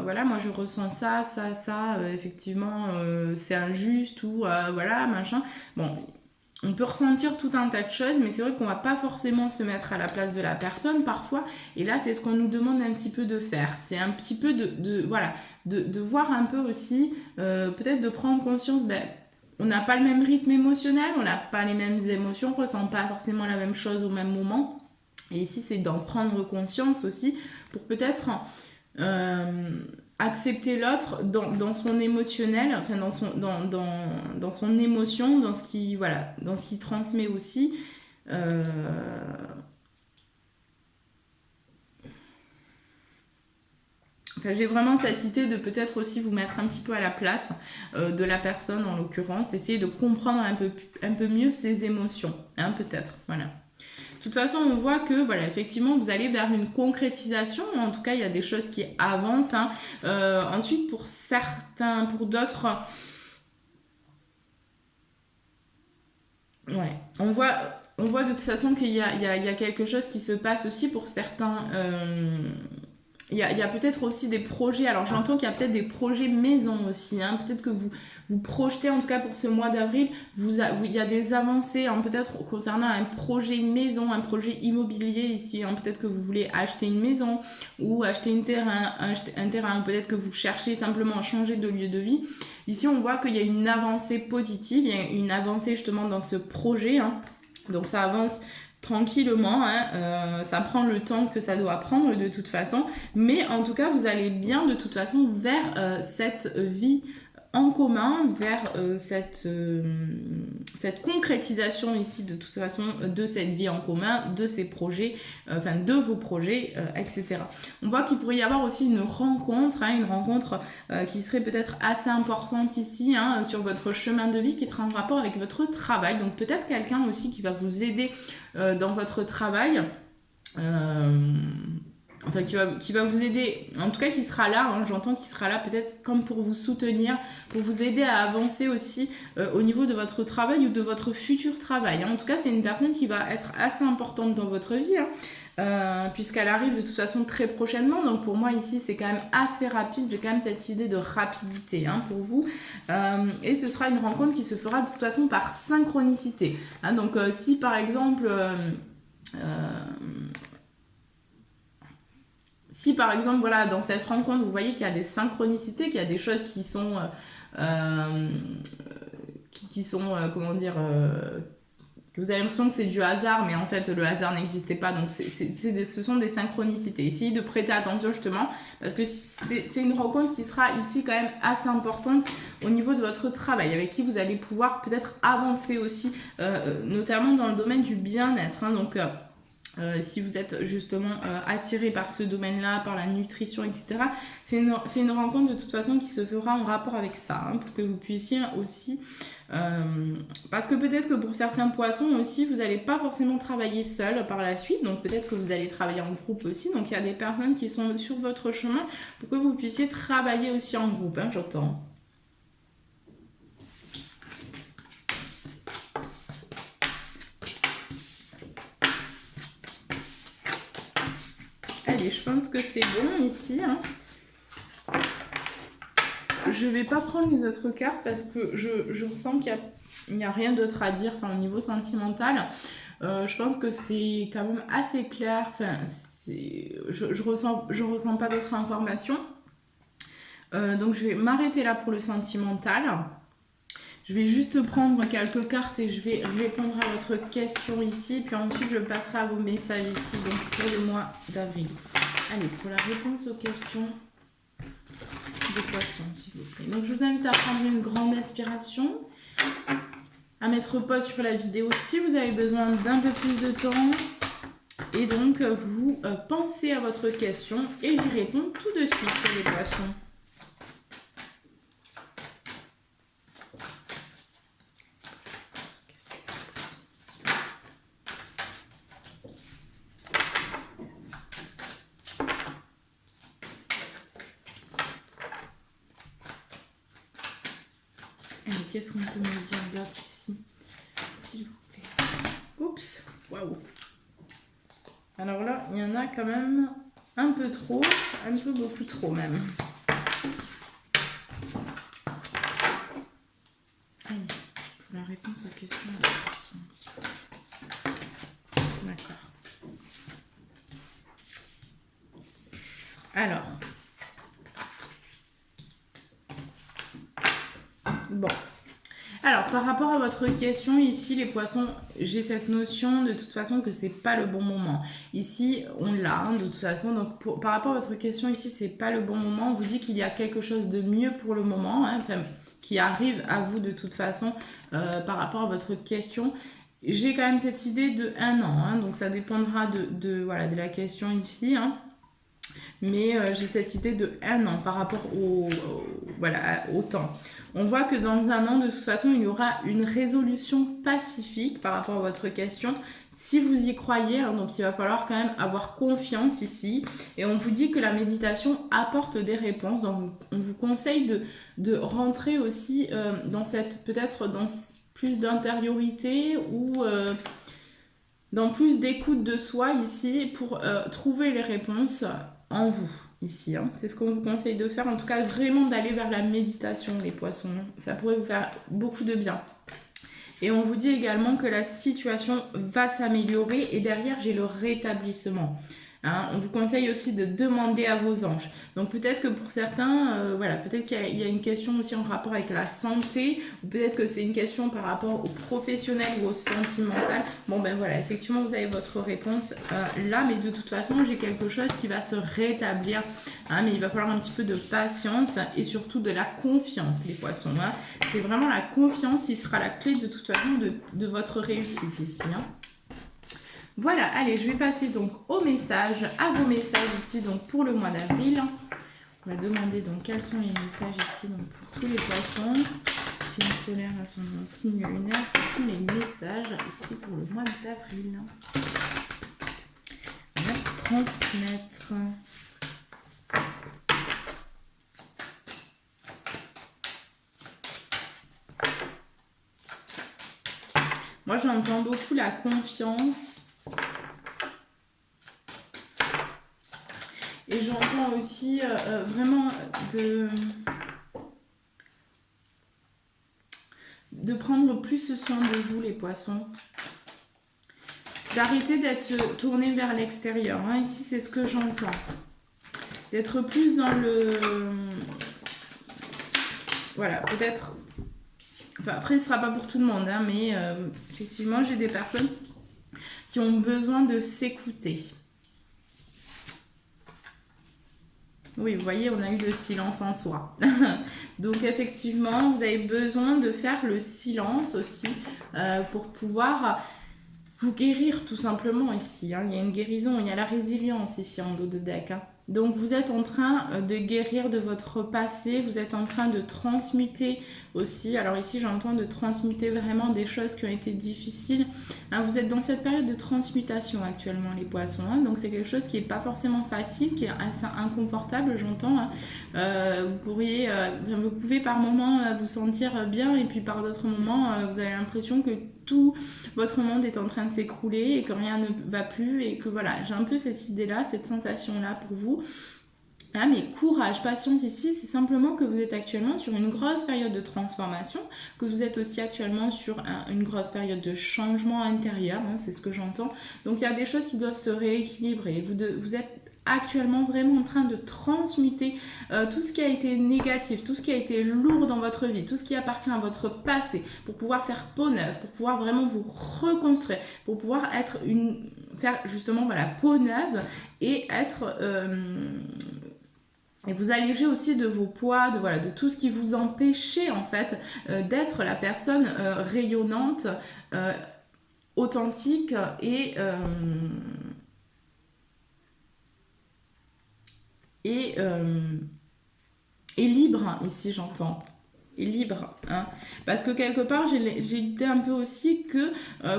Speaker 1: moi je ressens ça, effectivement, c'est injuste, ou machin. Bon, on peut ressentir tout un tas de choses, mais c'est vrai qu'on va pas forcément se mettre à la place de la personne parfois. Et là, c'est ce qu'on nous demande un petit peu de faire. C'est un petit peu de voir un peu aussi, peut-être de prendre conscience, on n'a pas le même rythme émotionnel, on n'a pas les mêmes émotions, on ressent pas forcément la même chose au même moment. Et ici, c'est d'en prendre conscience aussi pour peut-être accepter l'autre dans son émotionnel, enfin dans son émotion, dans ce qui transmet aussi. J'ai vraiment cette idée de peut-être aussi vous mettre un petit peu à la place de la personne, en l'occurrence, essayer de comprendre un peu mieux ses émotions, hein, peut-être, voilà. De toute façon, on voit que, effectivement, vous allez vers une concrétisation. En tout cas, il y a des choses qui avancent, hein. Ensuite, pour d'autres... Ouais, on voit de toute façon qu'il y a quelque chose qui se passe aussi pour certains... Il y a peut-être aussi des projets, alors j'entends qu'il y a peut-être des projets maison aussi, hein. Peut-être que vous projetez, en tout cas pour ce mois d'avril, il y a des avancées, hein, peut-être concernant un projet maison, un projet immobilier ici, hein. Peut-être que vous voulez acheter une maison ou acheter un terrain, peut-être que vous cherchez simplement à changer de lieu de vie. Ici, on voit qu'il y a une avancée positive, il y a une avancée justement dans ce projet, hein. Donc ça avance tranquillement, hein. Ça prend le temps que ça doit prendre de toute façon, mais en tout cas vous allez bien de toute façon vers cette vie en commun, vers cette concrétisation ici de toute façon de cette vie en commun, de ces projets, de vos projets, etc. On voit qu'il pourrait y avoir aussi une rencontre, hein, qui serait peut-être assez importante ici, hein, sur votre chemin de vie, qui sera en rapport avec votre travail. Donc peut-être quelqu'un aussi qui va vous aider dans votre travail. Qui va vous aider, en tout cas qui sera là, hein, j'entends qu'il sera là peut-être comme pour vous soutenir, pour vous aider à avancer aussi au niveau de votre travail ou de votre futur travail, hein. En tout cas, c'est une personne qui va être assez importante dans votre vie, hein, puisqu'elle arrive de toute façon très prochainement. Donc pour moi ici, c'est quand même assez rapide, j'ai quand même cette idée de rapidité, hein, pour vous. Et ce sera une rencontre qui se fera de toute façon par synchronicité, hein. Donc si par exemple... si par exemple, dans cette rencontre, vous voyez qu'il y a des synchronicités, qu'il y a des choses qui sont, que vous avez l'impression que c'est du hasard, mais en fait le hasard n'existait pas, donc ce sont des synchronicités. Essayez de prêter attention justement, parce que c'est une rencontre qui sera ici quand même assez importante au niveau de votre travail, avec qui vous allez pouvoir peut-être avancer aussi, notamment dans le domaine du bien-être, hein, donc... si vous êtes justement attiré par ce domaine-là, par la nutrition, etc., c'est une rencontre de toute façon qui se fera en rapport avec ça, hein, pour que vous puissiez aussi... parce que peut-être que pour certains poissons aussi, vous n'allez pas forcément travailler seul par la suite, donc peut-être que vous allez travailler en groupe aussi, donc il y a des personnes qui sont sur votre chemin pour que vous puissiez travailler aussi en groupe, hein, j'entends. Allez, je pense que c'est bon ici. Hein. Je vais pas prendre les autres cartes parce que je ressens qu'il n'y a rien d'autre à dire, enfin, au niveau sentimental. Je pense que c'est quand même assez clair. Enfin, je ressens pas d'autres informations. Donc je vais m'arrêter là pour le sentimental. Je vais juste prendre quelques cartes et je vais répondre à votre question ici. Puis ensuite, je passerai à vos messages ici, donc pour le mois d'avril. Allez, pour la réponse aux questions des poissons, s'il vous plaît. Donc, je vous invite à prendre une grande inspiration, à mettre pause sur la vidéo si vous avez besoin d'un peu plus de temps. Et donc, vous pensez à votre question et j'y réponds tout de suite, les poissons. Qu'est-ce qu'on peut me dire d'autre ici, s'il vous plaît? Oups, waouh. Alors là, il y en a quand même un peu trop, un peu beaucoup trop même. Allez, pour la réponse aux questions. D'accord. Alors. Bon. Alors, par rapport à votre question, ici, les poissons, j'ai cette notion de toute façon que c'est pas le bon moment. Ici, on l'a, hein, de toute façon. Donc, par rapport à votre question, ici, c'est pas le bon moment. On vous dit qu'il y a quelque chose de mieux pour le moment, hein, enfin, qui arrive à vous de toute façon par rapport à votre question. J'ai quand même cette idée de 1 an, hein, donc ça dépendra de la question ici, hein. Mais j'ai cette idée de 1 an par rapport au temps. On voit que dans 1 an, de toute façon, il y aura une résolution pacifique par rapport à votre question. Si vous y croyez, hein, donc il va falloir quand même avoir confiance ici. Et on vous dit que la méditation apporte des réponses. Donc on vous conseille de rentrer aussi peut-être dans plus d'intériorité ou dans plus d'écoute de soi ici pour trouver les réponses en vous. Ici, hein. C'est ce qu'on vous conseille de faire, en tout cas vraiment d'aller vers la méditation, les poissons, ça pourrait vous faire beaucoup de bien. Et on vous dit également que la situation va s'améliorer et derrière j'ai le rétablissement. Hein, on vous conseille aussi de demander à vos anges. Donc peut-être que pour certains, peut-être qu'il y a une question aussi en rapport avec la santé, ou peut-être que c'est une question par rapport au professionnel ou au sentimental. Bon ben voilà, effectivement vous avez votre réponse là, mais de toute façon j'ai quelque chose qui va se rétablir. Hein, mais il va falloir un petit peu de patience et surtout de la confiance, les poissons. Hein. C'est vraiment la confiance qui sera la clé de toute façon de votre réussite ici. Hein. Voilà, allez, je vais passer donc aux messages, à vos messages ici donc pour le mois d'avril. On va demander donc quels sont les messages ici donc pour tous les poissons. Signe solaire, ascendant, signe lunaire. Quels sont les messages ici pour le mois d'avril? On va transmettre. Moi, j'entends beaucoup la confiance. Et j'entends aussi vraiment de prendre plus soin de vous, les poissons. D'arrêter d'être tourné vers l'extérieur. Hein. Ici, c'est ce que j'entends. D'être plus dans le... Voilà, peut-être Enfin, après, ce ne sera pas pour tout le monde, hein, mais effectivement, j'ai des personnes qui ont besoin de s'écouter. Oui, vous voyez, on a eu le silence en soi. Donc, effectivement, vous avez besoin de faire le silence aussi pour pouvoir vous guérir tout simplement ici. Hein. Il y a une guérison, il y a la résilience ici en dos de deck. Hein. Donc vous êtes en train de guérir de votre passé, vous êtes en train de transmuter aussi. Alors ici j'entends de transmuter vraiment des choses qui ont été difficiles. Hein, vous êtes dans cette période de transmutation actuellement les poissons. Hein, donc c'est quelque chose qui n'est pas forcément facile, qui est assez inconfortable j'entends. Hein. Vous pouvez par moments vous sentir bien et puis par d'autres moments vous avez l'impression que tout votre monde est en train de s'écrouler et que rien ne va plus et que voilà, j'ai un peu cette idée-là, cette sensation-là pour vous. Ah, mais courage, patience ici, c'est simplement que vous êtes actuellement sur une grosse période de transformation, que vous êtes aussi actuellement sur une grosse période de changement intérieur, hein, c'est ce que j'entends. Donc il y a des choses qui doivent se rééquilibrer. Vous êtes actuellement vraiment en train de transmuter tout ce qui a été négatif, tout ce qui a été lourd dans votre vie, tout ce qui appartient à votre passé, pour pouvoir faire peau neuve, pour pouvoir vraiment vous reconstruire, pour pouvoir faire justement voilà, peau neuve et être... et vous alléger aussi de vos poids, de tout ce qui vous empêchait en fait d'être la personne rayonnante, authentique et libre, hein, ici j'entends. Et libre, hein. Parce que quelque part j'ai l'idée un peu aussi que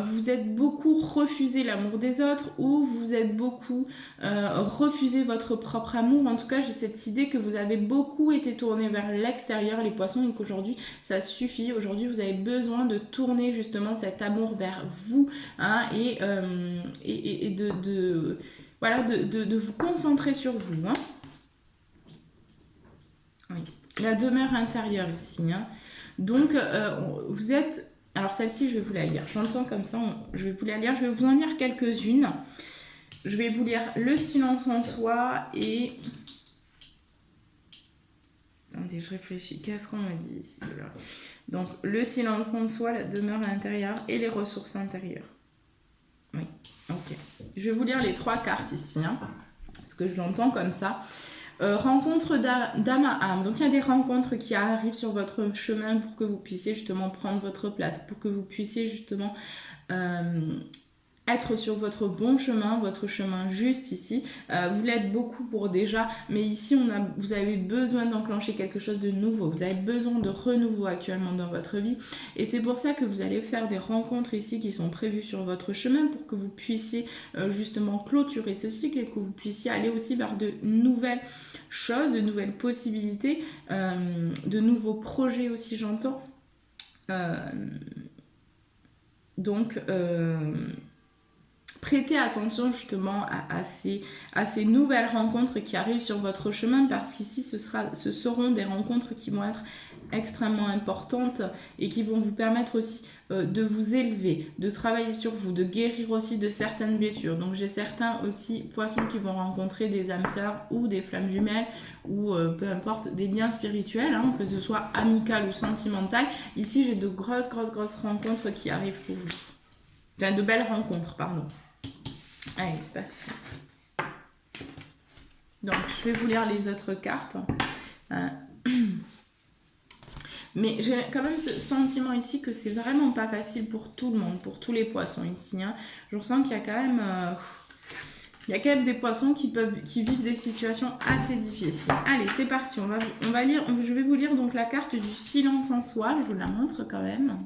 Speaker 1: vous êtes beaucoup refusé l'amour des autres ou vous êtes beaucoup refusé votre propre amour. En tout cas j'ai cette idée que vous avez beaucoup été tourné vers l'extérieur les poissons et qu'aujourd'hui ça suffit. Aujourd'hui vous avez besoin de tourner justement cet amour vers vous, hein, et de vous concentrer sur vous, hein. Oui. La demeure intérieure ici. Hein. Donc, vous êtes... Alors, celle-ci, je vais vous la lire. J'entends comme ça, je vais vous la lire. Je vais vous en lire quelques-unes. Je vais vous lire le silence en soi et... Attendez, je réfléchis. Qu'est-ce qu'on me dit ici? Donc, le silence en soi, la demeure intérieure et les ressources intérieures. Oui, ok. Je vais vous lire les 3 cartes ici. Hein, parce que je l'entends comme ça. Rencontre d'âme à âme. Donc il y a des rencontres qui arrivent sur votre chemin pour que vous puissiez justement prendre votre place, pour que vous puissiez justement être sur votre bon chemin, votre chemin juste ici. Vous l'êtes beaucoup pour déjà, mais ici vous avez besoin d'enclencher quelque chose de nouveau. Vous avez besoin de renouveau actuellement dans votre vie. Et c'est pour ça que vous allez faire des rencontres ici qui sont prévues sur votre chemin pour que vous puissiez justement clôturer ce cycle et que vous puissiez aller aussi vers de nouvelles choses, de nouvelles possibilités, de nouveaux projets aussi j'entends. Prêtez attention justement à ces nouvelles rencontres qui arrivent sur votre chemin parce qu'ici ce seront des rencontres qui vont être extrêmement importantes et qui vont vous permettre aussi de vous élever, de travailler sur vous, de guérir aussi de certaines blessures. Donc j'ai certains aussi poissons qui vont rencontrer des âmes sœurs ou des flammes jumelles ou peu importe des liens spirituels, hein, que ce soit amical ou sentimental. Ici j'ai de grosses rencontres qui arrivent pour vous. Enfin de belles rencontres, pardon. Allez, c'est parti. Donc, je vais vous lire les autres cartes. Mais j'ai quand même ce sentiment ici que c'est vraiment pas facile pour tout le monde, pour tous les poissons ici. Hein. Je ressens qu'il y a quand même... il y a quand même des poissons qui vivent des situations assez difficiles. Allez, c'est parti. On va lire... Je vais vous lire donc la carte du silence en soi. Je vous la montre quand même.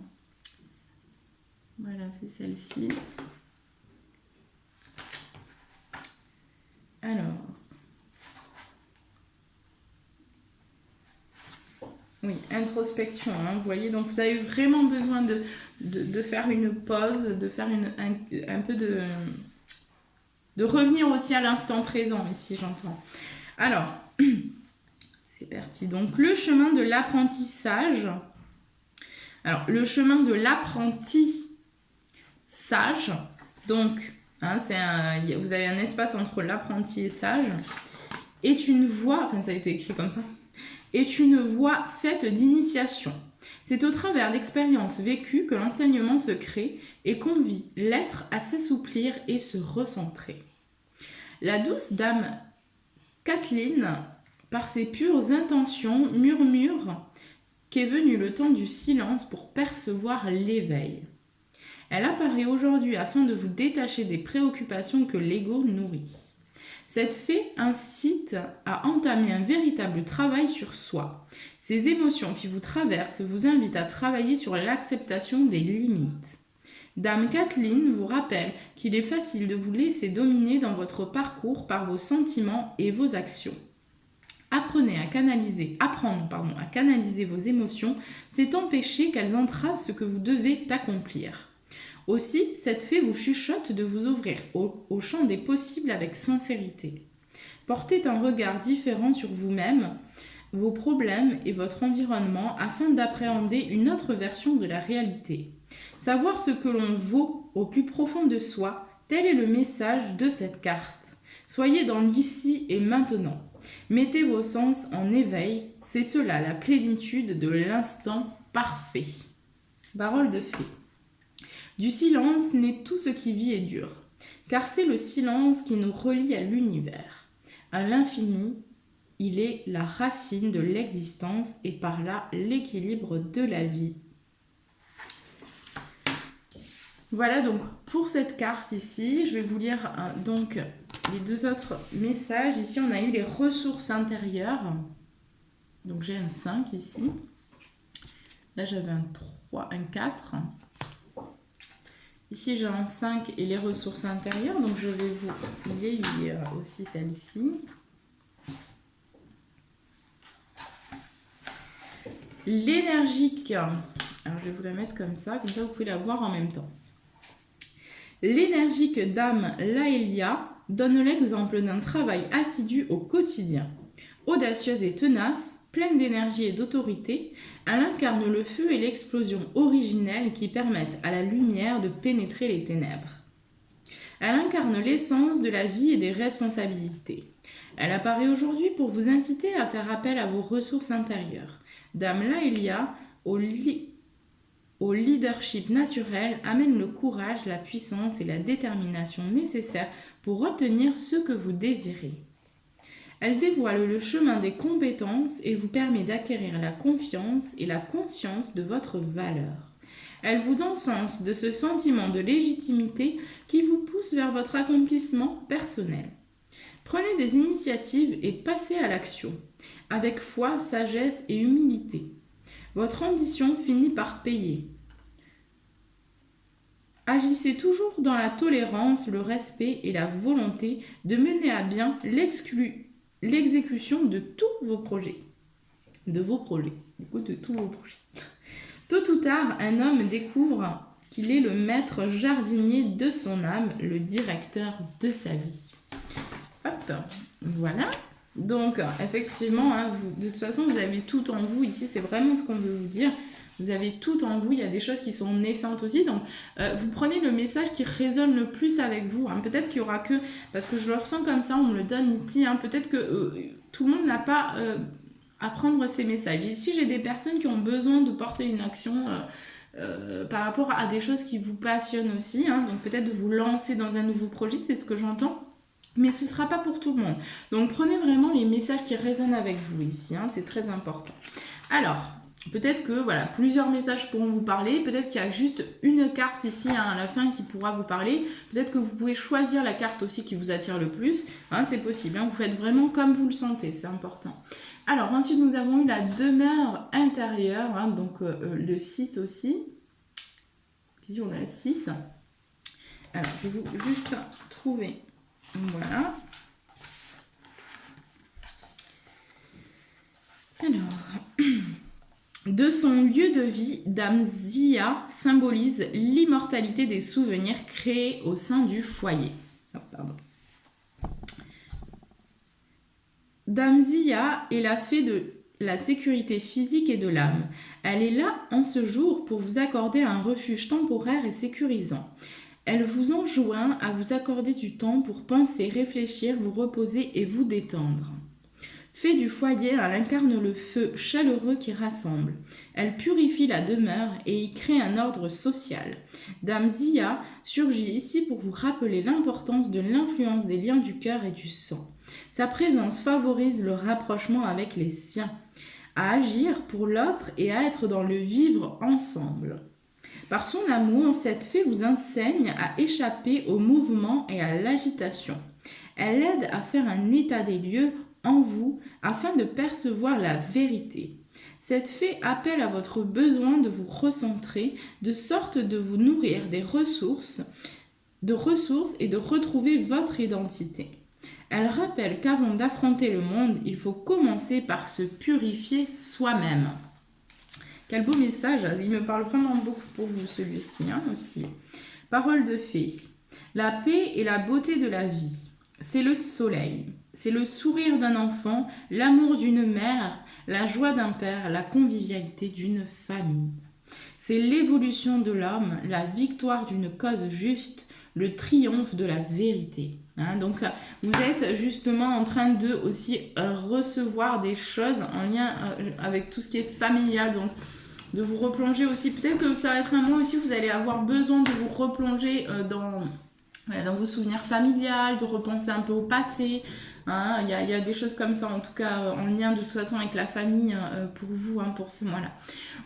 Speaker 1: Voilà, c'est celle-ci. Alors, oui, introspection, hein, vous voyez, donc vous avez vraiment besoin de faire une pause, de faire un peu de revenir aussi à l'instant présent, ici j'entends. Alors, c'est parti, donc le chemin de l'apprentissage. Alors, le chemin de l'apprentissage, donc... Hein, vous avez un espace entre l'apprenti et sage, est une voie, enfin ça a été écrit comme ça, est une voie faite d'initiation. C'est au travers d'expériences vécues que l'enseignement se crée et convie l'être à s'assouplir et se recentrer. La douce dame Kathleen, par ses pures intentions, murmure qu'est venu le temps du silence pour percevoir l'éveil. Elle apparaît aujourd'hui afin de vous détacher des préoccupations que l'ego nourrit. Cette fée incite à entamer un véritable travail sur soi. Ces émotions qui vous traversent vous invitent à travailler sur l'acceptation des limites. Dame Kathleen vous rappelle qu'il est facile de vous laisser dominer dans votre parcours par vos sentiments et vos actions. Apprendre à canaliser vos émotions, c'est empêcher qu'elles entravent ce que vous devez accomplir. Aussi, cette fée vous chuchote de vous ouvrir au champ des possibles avec sincérité. Portez un regard différent sur vous-même, vos problèmes et votre environnement afin d'appréhender une autre version de la réalité. Savoir ce que l'on vaut au plus profond de soi, tel est le message de cette carte. Soyez dans l'ici et maintenant. Mettez vos sens en éveil, c'est cela la plénitude de l'instant parfait. Parole de fée. Du silence naît tout ce qui vit et dure, car c'est le silence qui nous relie à l'univers. À l'infini, il est la racine de l'existence et par là l'équilibre de la vie. Voilà donc pour cette carte ici, je vais vous lire donc les deux autres messages. Ici on a eu les ressources intérieures, donc j'ai un 5 ici, là j'avais un 3, un 4. Ici, j'ai un 5 et les ressources intérieures, donc je vais vous lire aussi celle-ci. L'énergique, alors je vais vous la mettre comme ça vous pouvez la voir en même temps. L'énergique dame Laëlia donne l'exemple d'un travail assidu au quotidien. Audacieuse et tenace, pleine d'énergie et d'autorité, elle incarne le feu et l'explosion originelle qui permettent à la lumière de pénétrer les ténèbres. Elle incarne l'essence de la vie et des responsabilités. Elle apparaît aujourd'hui pour vous inciter à faire appel à vos ressources intérieures. Dame Laëlia, au leadership naturel, amène le courage, la puissance et la détermination nécessaires pour obtenir ce que vous désirez. Elle dévoile le chemin des compétences et vous permet d'acquérir la confiance et la conscience de votre valeur. Elle vous encense de ce sentiment de légitimité qui vous pousse vers votre accomplissement personnel. Prenez des initiatives et passez à l'action, avec foi, sagesse et humilité. Votre ambition finit par payer. Agissez toujours dans la tolérance, le respect et la volonté de mener à bien l'exécution de tous vos projets. De tous vos projets. Tôt ou tard, un homme découvre qu'il est le maître jardinier de son âme, le directeur de sa vie. Hop, voilà. Donc, effectivement, de toute façon, vous avez tout en vous. Ici, c'est vraiment ce qu'on veut vous dire. Vous avez tout en vous. Il y a des choses qui sont naissantes aussi. Donc, vous prenez le message qui résonne le plus avec vous. Peut-être qu'il y aura que... Parce que je le ressens comme ça, on me le donne ici. Peut-être que tout le monde n'a pas à prendre ces messages. Ici, j'ai des personnes qui ont besoin de porter une action par rapport à des choses qui vous passionnent aussi. Donc, peut-être de vous lancer dans un nouveau projet. C'est ce que j'entends. Mais ce ne sera pas pour tout le monde. Donc, prenez vraiment les messages qui résonnent avec vous ici. C'est très important. Alors, peut-être que plusieurs messages pourront vous parler. Peut-être qu'il y a juste une carte ici à la fin qui pourra vous parler. Peut-être que vous pouvez choisir la carte aussi qui vous attire le plus. C'est possible. Vous faites vraiment comme vous le sentez. C'est important. Alors, ensuite, nous avons eu la demeure intérieure. Donc, le 6 aussi. Ici, on a le 6. Alors, je vais juste trouver... Voilà. Alors, de son lieu de vie, Dame Zia symbolise l'immortalité des souvenirs créés au sein du foyer. Dame Zia est la fée de la sécurité physique et de l'âme. Elle est là en ce jour pour vous accorder un refuge temporaire et sécurisant. Elle vous enjoint à vous accorder du temps pour penser, réfléchir, vous reposer et vous détendre. Fée du foyer, elle incarne le feu chaleureux qui rassemble. Elle purifie la demeure et y crée un ordre social. Dame Zia surgit ici pour vous rappeler l'importance de l'influence des liens du cœur et du sang. Sa présence favorise le rapprochement avec les siens, à agir pour l'autre et à être dans le vivre ensemble. Par son amour, cette fée vous enseigne à échapper au mouvement et à l'agitation. Elle aide à faire un état des lieux en vous afin de percevoir la vérité. Cette fée appelle à votre besoin de vous recentrer, de sorte de vous nourrir des ressources et de retrouver votre identité. Elle rappelle qu'avant d'affronter le monde, il faut commencer par se purifier soi-même. Quel beau message, il me parle vraiment beaucoup pour vous celui-ci aussi. Parole de fée. La paix et la beauté de la vie, c'est le soleil, c'est le sourire d'un enfant, l'amour d'une mère, la joie d'un père, la convivialité d'une famille. C'est l'évolution de l'homme, la victoire d'une cause juste, le triomphe de la vérité. Donc vous êtes justement en train de aussi recevoir des choses en lien avec tout ce qui est familial, donc de vous replonger aussi, peut-être que ça va être un mois aussi, vous allez avoir besoin de vous replonger dans vos souvenirs familiales, de repenser un peu au passé. Il y a des choses comme ça, en tout cas en lien de toute façon avec la famille pour vous, pour ce mois-là.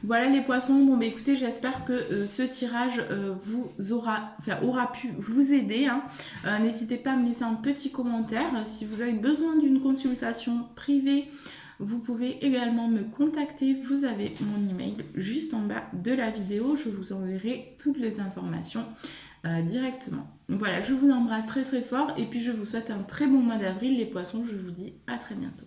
Speaker 1: Voilà les poissons. Bon, écoutez, j'espère que ce tirage aura pu vous aider. N'hésitez pas à me laisser un petit commentaire. Si vous avez besoin d'une consultation privée, vous pouvez également me contacter. Vous avez mon email juste en bas de la vidéo. Je vous enverrai toutes les informations directement. Donc voilà, je vous embrasse très très fort et puis je vous souhaite un très bon mois d'avril les poissons. Je vous dis à très bientôt.